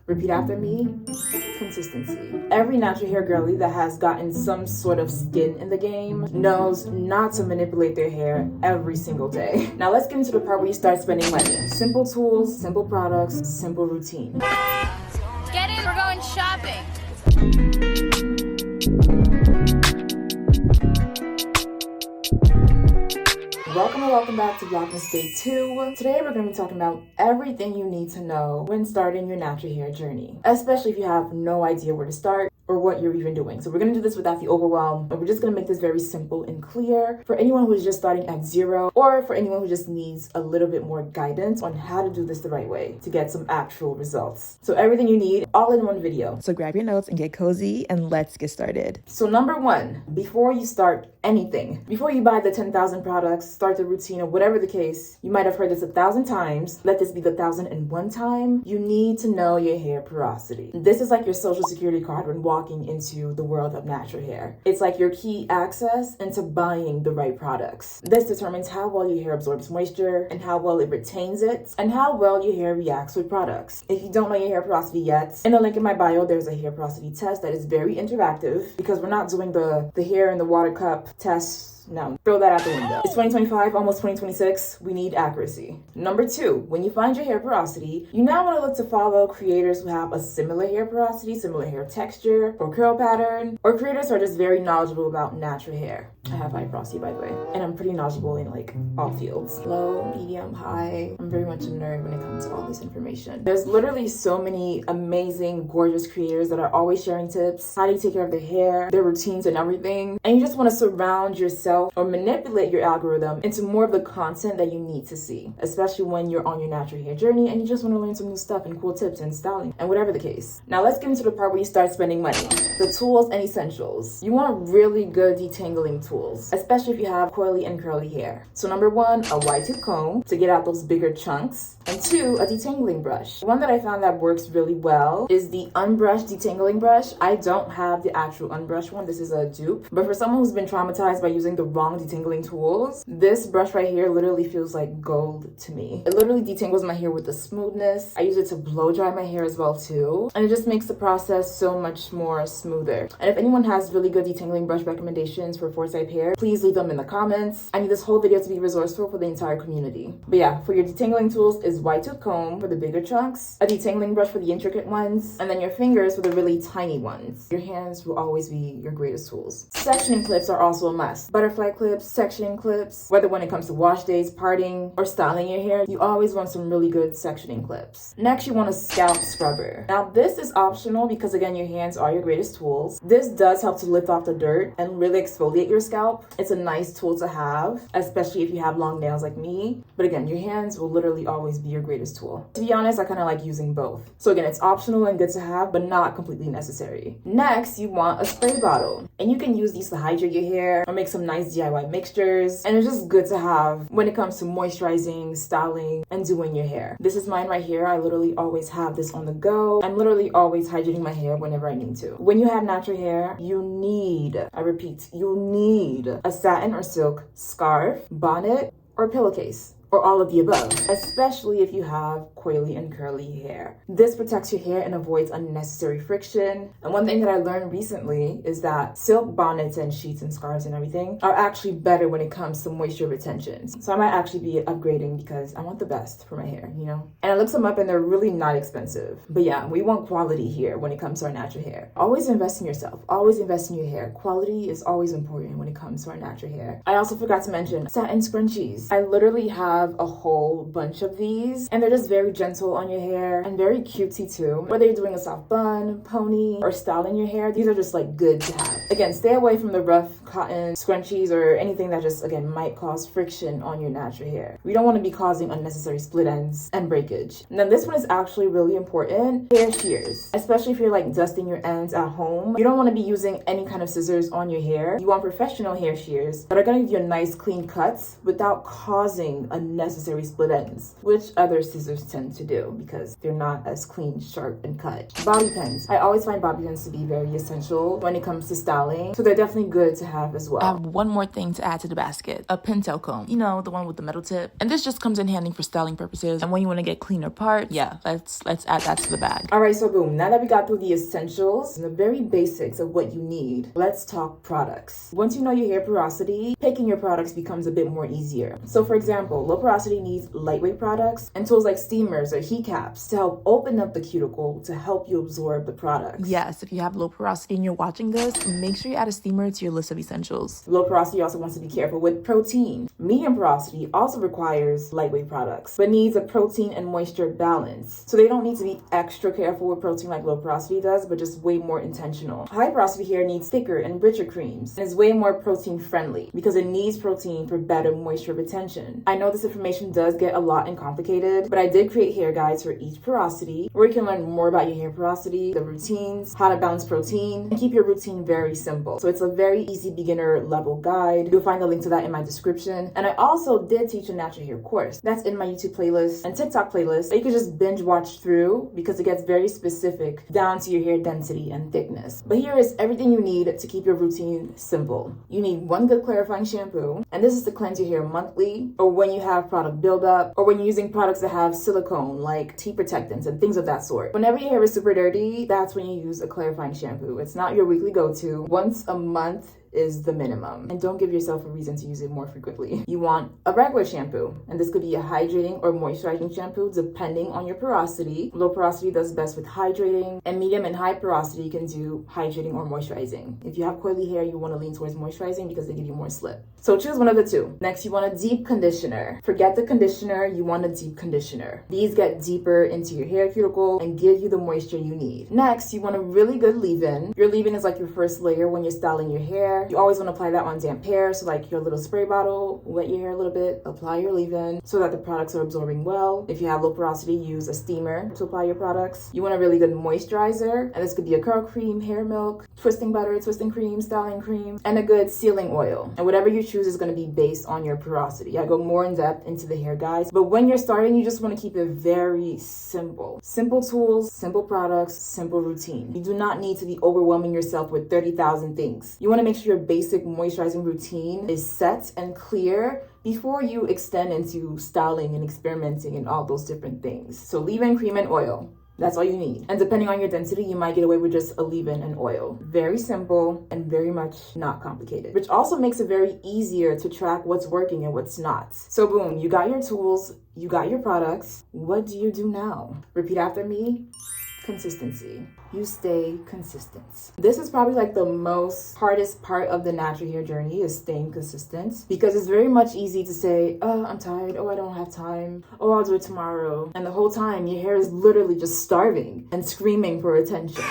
Repeat after me. Consistency. Every natural hair girly that has gotten some sort of skin in the game knows not to manipulate their hair every single day. Now let's get into the part where you start spending money. Simple tools, simple products, simple routine. Get in, we're going shopping. Welcome back to Vlogmas Day 2. Today we're going to be talking about everything you need to know when starting your natural hair journey, especially if you have no idea where to start or what you're even doing. So we're going to do this without the overwhelm, but we're just going to make this very simple and clear for anyone who's just starting at zero, or for anyone who just needs a little bit more guidance on how to do this the right way to get some actual results. So everything you need, all in one video. So grab your notes and get cozy and let's get started. So number one, before you start anything, before you buy the 10,000 products, start the routine or whatever the case, you might have heard this 1,000 times. Let this be the 1,001 time. You need to know your hair porosity. This is like your social security card when walking into the world of natural hair. It's like your key access into buying the right products. This determines how well your hair absorbs moisture and how well it retains it and how well your hair reacts with products. If you don't know your hair porosity yet, in the link in my bio, there's a hair porosity test that is very interactive because we're not doing the hair in the water cup test. No, throw that out the window. It's 2025, almost 2026. We need accuracy. Number two, when you find your hair porosity, you now want to look to follow creators who have a similar hair porosity, similar hair texture, or curl pattern, or creators who are just very knowledgeable about natural hair. I have high porosity, by the way, and I'm pretty knowledgeable in like all fields. Low, medium, high. I'm very much a nerd when it comes to all this information. There's literally so many amazing, gorgeous creators that are always sharing tips, how to take care of their hair, their routines and everything. And you just want to surround yourself or manipulate your algorithm into more of the content that you need to see, especially when you're on your natural hair journey and you just want to learn some new stuff and cool tips and styling and whatever the case. Now let's get into the part where you start spending money. The tools and essentials. You want really good detangling tools, especially if you have coily and curly hair. So number one, a wide tooth comb to get out those bigger chunks, and two, a detangling brush. One that I found that works really well is the unbrushed detangling brush. I don't have the actual unbrushed one. This is a dupe, but for someone who's been traumatized by using the wrong detangling tools, this brush right here literally feels like gold to me. It literally detangles my hair with the smoothness. I use it to blow dry my hair as well too, and it just makes the process so much more smoother. And if anyone has really good detangling brush recommendations for 4-type hair, please leave them in the comments. I need this whole video to be resourceful for the entire community. But yeah, for your detangling tools is wide tooth comb for the bigger chunks, a detangling brush for the intricate ones, and then your fingers for the really tiny ones. Your hands will always be your greatest tools. Sectioning clips are also a must. Butterfly clips, sectioning clips, whether when it comes to wash days, parting, or styling your hair, you always want some really good sectioning clips. Next, you want a scalp scrubber. Now, this is optional because again, your hands are your greatest tools. This does help to lift off the dirt and really exfoliate your scalp. It's a nice tool to have, especially if you have long nails like me. But again, your hands will literally always be your greatest tool. To be honest, I kind of like using both. So again, it's optional and good to have, but not completely necessary. Next, you want a spray bottle. And you can use these to hydrate your hair or make some nice DIY mixtures. And it's just good to have when it comes to moisturizing, styling, and doing your hair. This is mine right here. I literally always have this on the go. I'm literally always hydrating my hair whenever I need to. When you have natural hair, you need, I repeat, you need a satin or silk scarf, bonnet, or pillowcase, or all of the above, especially if you have coily and curly hair. This protects your hair and avoids unnecessary friction. And one thing that I learned recently is that silk bonnets and sheets and scarves and everything are actually better when it comes to moisture retention. So I might actually be upgrading because I want the best for my hair, you know? And I looked them up and they're really not expensive. But yeah, we want quality here when it comes to our natural hair. Always invest in yourself. Always invest in your hair. Quality is always important when it comes to our natural hair. I also forgot to mention satin scrunchies. I literally have a whole bunch of these and they're just very gentle on your hair and very cutesy too. Whether you're doing a soft bun, pony, or styling your hair, these are just like good to have. Again, stay away from the rough cotton scrunchies or anything that just again might cause friction on your natural hair. We don't want to be causing unnecessary split ends and breakage. And then this one is actually really important, hair shears. Especially if you're like dusting your ends at home. You don't want to be using any kind of scissors on your hair. You want professional hair shears that are going to give you a nice clean cuts without causing a unnecessary split ends, which other scissors tend to do because they're not as clean, sharp, and cut. Bobby pins. I always find bobby pins to be very essential when it comes to styling, so they're definitely good to have as well. I have one more thing to add to the basket, a pintail comb. You know, the one with the metal tip. And this just comes in handy for styling purposes. And when you want to get cleaner parts, yeah, let's add that to the bag. All right, so boom, now that we got through the essentials and the very basics of what you need, let's talk products. Once you know your hair porosity, picking your products becomes a bit more easier. So for example, low porosity needs lightweight products and tools like steamers or heat caps to help open up the cuticle to help you absorb the products. Yes, if you have low porosity and you're watching this, make sure you add a steamer to your list of essentials. Low porosity also wants to be careful with protein. Medium porosity also requires lightweight products, but needs a protein and moisture balance. So they don't need to be extra careful with protein like low porosity does, but just way more intentional. High porosity hair needs thicker and richer creams and is way more protein friendly because it needs protein for better moisture retention. I know this information does get a lot and complicated, but I did create hair guides for each porosity where you can learn more about your hair porosity, the routines, how to balance protein, and keep your routine very simple. So it's a very easy beginner level guide. You'll find the link to that in my description. And I also did teach a natural hair course that's in my YouTube playlist and TikTok playlist that you can just binge watch through because it gets very specific down to your hair density and thickness. But here is everything you need to keep your routine simple. You need one good clarifying shampoo, and this is to cleanse your hair monthly or when you have product buildup or when you're using products that have silicone like tea protectants and things of that sort. Whenever your hair is super dirty, that's when you use a clarifying shampoo. It's not your weekly go-to. Once a month is the minimum, and don't give yourself a reason to use it more frequently. You want a regular shampoo, and this could be a hydrating or moisturizing shampoo depending on your porosity. Low porosity does best with hydrating, and medium and high porosity can do hydrating or moisturizing. If you have coily hair, you want to lean towards moisturizing because they give you more slip. So choose one of the two. Next, you want a deep conditioner. Forget the conditioner, you want a deep conditioner. These get deeper into your hair cuticle and give you the moisture you need. Next, you want a really good leave-in. Your leave-in is like your first layer when you're styling your hair. You always want to apply that on damp hair, so like your little spray bottle, wet your hair a little bit, apply your leave-in so that the products are absorbing well. If you have low porosity, use a steamer to apply your products. You want a really good moisturizer, and this could be a curl cream, hair milk, twisting butter, twisting cream, styling cream, and a good sealing oil. And whatever you choose is going to be based on your porosity. I go more in depth into the hair guides, but when you're starting, you just want to keep it very simple. Simple tools, simple products, simple routine. You do not need to be overwhelming yourself with 30,000 things. You want to make sure your basic moisturizing routine is set and clear before you extend into styling and experimenting and all those different things. So leave-in, cream, and oil. That's all you need. And depending on your density, you might get away with just a leave-in and oil. Very simple and very much not complicated, which also makes it very easier to track what's working and what's not. So boom, you got your tools, you got your products. What do you do now? Repeat after me. Consistency. You stay consistent. This is probably like the most hardest part of the natural hair journey is staying consistent because it's very much easy to say, oh, I'm tired. Oh, I don't have time. Oh, I'll do it tomorrow. And the whole time your hair is literally just starving and screaming for attention.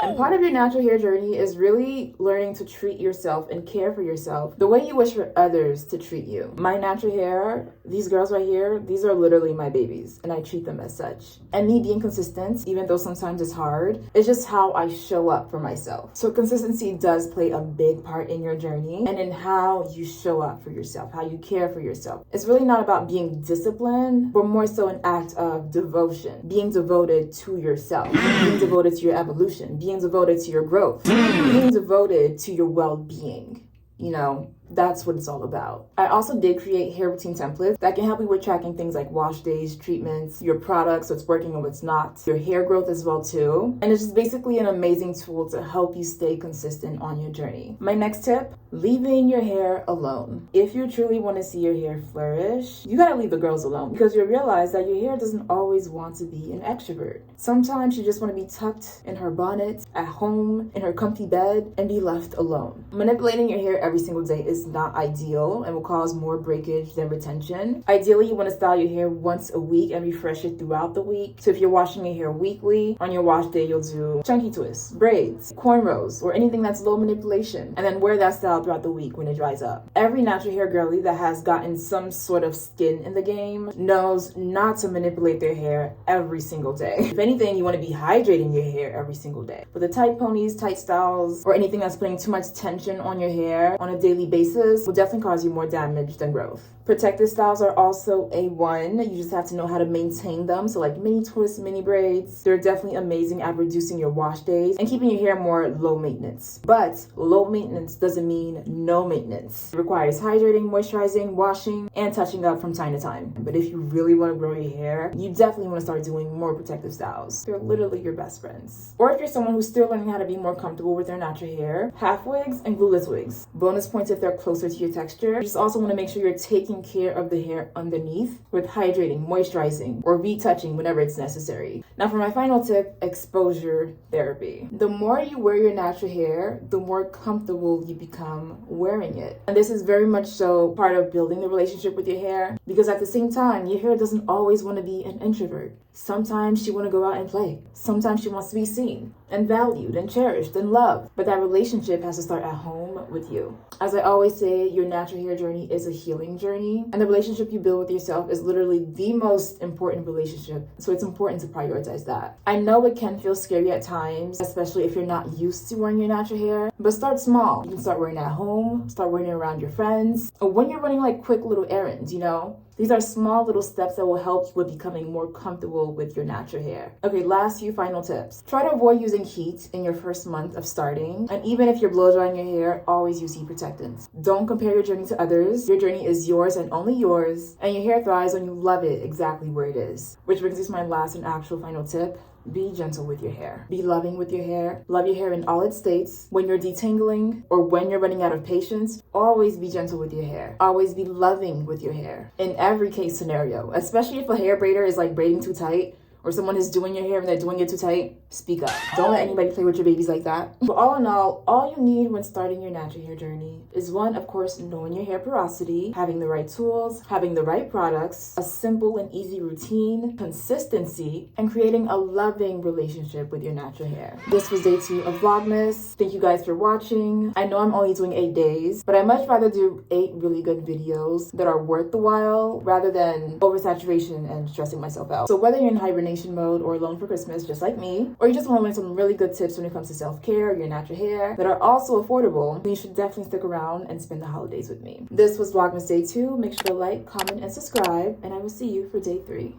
And part of your natural hair journey is really learning to treat yourself and care for yourself the way you wish for others to treat you. My natural hair, these girls right here, these are literally my babies, and I treat them as such. And me being consistent, even though sometimes it's hard, it's just how I show up for myself. So consistency does play a big part in your journey and in how you show up for yourself, how you care for yourself. It's really not about being disciplined, but more so an act of devotion, being devoted to yourself, being devoted to your evolution, being devoted to your growth, being devoted to your well-being. You know, that's what it's all about. I also did create hair routine templates that can help you with tracking things like wash days, treatments, your products, what's working and what's not, your hair growth as well too. And it's just basically an amazing tool to help you stay consistent on your journey. My next tip, leaving your hair alone. If you truly want to see your hair flourish, you gotta leave the girls alone because you'll realize that your hair doesn't always want to be an extrovert. Sometimes she just want to be tucked in her bonnet, at home, in her comfy bed, and be left alone. Manipulating your hair every single day is not ideal and will cause more breakage than retention. Ideally, you want to style your hair once a week and refresh it throughout the week. So if you're washing your hair weekly, on your wash day, you'll do chunky twists, braids, cornrows, or anything that's low manipulation, and then wear that style throughout the week when it dries up. Every natural hair girly that has gotten some sort of skin in the game knows not to manipulate their hair every single day. If anything, you want to be hydrating your hair every single day. But the tight ponies, tight styles, or anything that's putting too much tension on your hair on a daily basis, basis will definitely cause you more damage than growth. Protective styles are also A1. You just have to know how to maintain them. So like mini twists, mini braids, they're definitely amazing at reducing your wash days and keeping your hair more low maintenance. But low maintenance doesn't mean no maintenance. It requires hydrating, moisturizing, washing, and touching up from time to time. But if you really want to grow your hair, you definitely want to start doing more protective styles. They're literally your best friends. Or if you're someone who's still learning how to be more comfortable with their natural hair, half wigs and glueless wigs. Bonus points if they're closer to your texture. You just also want to make sure you're taking care of the hair underneath with hydrating, moisturizing, or retouching whenever it's necessary. Now for my final tip, exposure therapy. The more you wear your natural hair, the more comfortable you become wearing it. And this is very much so part of building the relationship with your hair, because at the same time, your hair doesn't always want to be an introvert. Sometimes she want to go out and play. Sometimes she wants to be seen and valued and cherished and loved. But that relationship has to start at home with you. As I always say, your natural hair journey is a healing journey. And the relationship you build with yourself is literally the most important relationship. So it's important to prioritize that. I know it can feel scary at times, especially if you're not used to wearing your natural hair. But start small. You can start wearing it at home, start wearing it around your friends, or when you're running like quick little errands, you know? These are small little steps that will help you with becoming more comfortable with your natural hair. Okay, last few final tips. Try to avoid using heat in your first month of starting. And even if you're blow drying your hair, always use heat protectants. Don't compare your journey to others. Your journey is yours and only yours. And your hair thrives when you love it exactly where it is. Which brings us to my last and actual final tip. Be gentle with your hair. Be loving with your hair. Love your hair in all its states. When you're detangling or when you're running out of patience, always be gentle with your hair. Always be loving with your hair. In every case scenario, especially if a hair braider is like braiding too tight, or someone is doing your hair and they're doing it too tight, speak up. Don't let anybody play with your babies like that. But all in all you need when starting your natural hair journey is one, of course, knowing your hair porosity, having the right tools, having the right products, a simple and easy routine, consistency, and creating a loving relationship with your natural hair. This was day 2 of Vlogmas. Thank you guys for watching. I know I'm only doing 8 days, but I'd much rather do 8 really good videos that are worth the while rather than oversaturation and stressing myself out. So whether you're in hibernation mode or alone for Christmas, just like me, or you just want to learn some really good tips when it comes to self-care or your natural hair that are also affordable, then you should definitely stick around and spend the holidays with me. This was Vlogmas day 2. Make sure to like, comment, and subscribe, and I will see you for day 3.